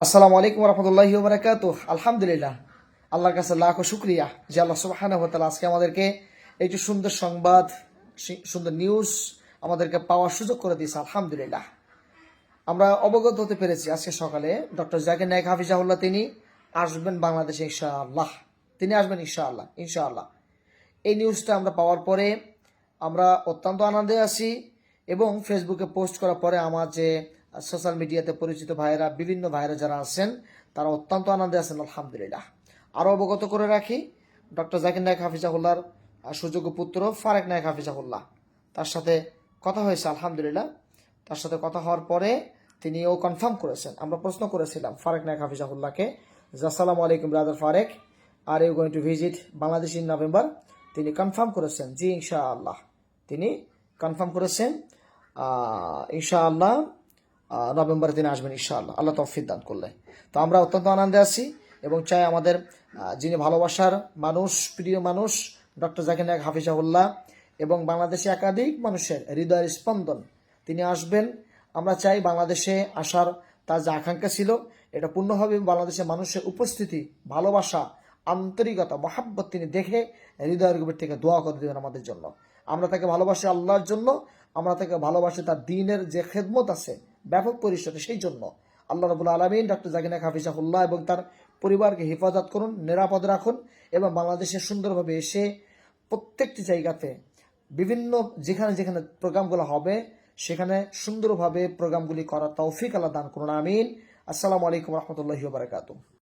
আসসালামু আলাইকুম রহমতুল্লাহি বারাকাতুহু। আলহামদুলিল্লাহ, আল্লাহর কাছে লাখো শুক্রিয়া যে আল্লাহ সুবহানাহু ওয়া তাআলা আজকে আমাদেরকে এই যে সুন্দর সংবাদ, সুন্দর নিউজ আমাদেরকে পাওয়ার সুযোগ করে দিয়েছে। আলহামদুলিল্লাহ, আমরা অবগত হতে পেরেছি আজকে সকালে ডক্টর জাকির নায়েক হাফিজাহুল্লাহ তিনি আসবেন বাংলাদেশে ইনশাআল্লাহ। তিনি আসবেন ইনশাআল্লাহ ইনশাআল্লাহ। এই নিউজটা আমরা পাওয়ার পরে আমরা অত্যন্ত আনন্দে আছি এবং ফেসবুকে পোস্ট করার পরে আমার যে সোশ্যাল মিডিয়াতে পরিচিত ভাইয়েরা, বিভিন্ন ভাইয়েরা যারা আছেন তারা অত্যন্ত আনন্দে আছেন। আলহামদুলিল্লাহ, আরও অবগত করে রাখি, ডক্টর জাকির নায়েক হাফিজাহুল্লাহর সুযোগ্য পুত্র ফারেক নায়েক হাফিজাহুল্লাহ, তার সাথে কথা হয়েছে। আলহামদুলিল্লাহ, তার সাথে কথা হওয়ার পরে তিনিও কনফার্ম করেছেন। আমরা প্রশ্ন করেছিলাম ফারেক নায়েক হাফিজাহুল্লাহকে যে আসসালামু আলাইকুম ব্রাদার ফারেক, are you going to visit Bangladesh in November? তিনি কনফার্ম করেছেন জি ইনশাআল্লাহ। তিনি কনফার্ম করেছেন ইনশাআল্লাহ নভেম্বরে তিনি আসবেন ইনশাআল্লাহ, আল্লাহ তৌফিক দান করলে। তো আমরা অত্যন্ত আনন্দে আছি এবং চাই আমাদের যিনি ভালোবাসার মানুষ, প্রিয় মানুষ ডক্টর জাকির নায়েক হাফিজাহুল্লাহ এবং বাংলাদেশে একাধিক মানুষের হৃদয়ের স্পন্দন, তিনি আসবেন। আমরা চাই বাংলাদেশে আসার তার যে আকাঙ্ক্ষা ছিল এটা পূর্ণ হবে। বাংলাদেশের মানুষের উপস্থিতি, ভালোবাসা, আন্তরিকতা, মহাব্বত তিনি দেখে হৃদয়ের গভীর থেকে দোয়া করে দেবেন আমাদের জন্য। আমরা তাকে ভালোবাসি আল্লাহর জন্য, আমরা তাকে ভালোবাসি তার দ্বীনের যে খেদমত আছে ব্যাপক পরিসরে, সেই জন্য। আল্লাহ রাব্বুল আলামিন ডক্টর জাকির নায়েক হাফিজাহুল্লাহ এবং তার পরিবারকে হেফাজত করুন, নিরাপদ রাখুন এবং বাংলাদেশে সুন্দরভাবে এসে প্রত্যেকটি জায়গাতে বিভিন্ন যেখানে যেখানে প্রোগ্রামগুলো হবে সেখানে সুন্দরভাবে প্রোগ্রামগুলি করার তৌফিক আল্লাহ দান করুন। আমিন। আসসালামু আলাইকুম রহমতুল্লাহি ওয়া বারাকাতুহু।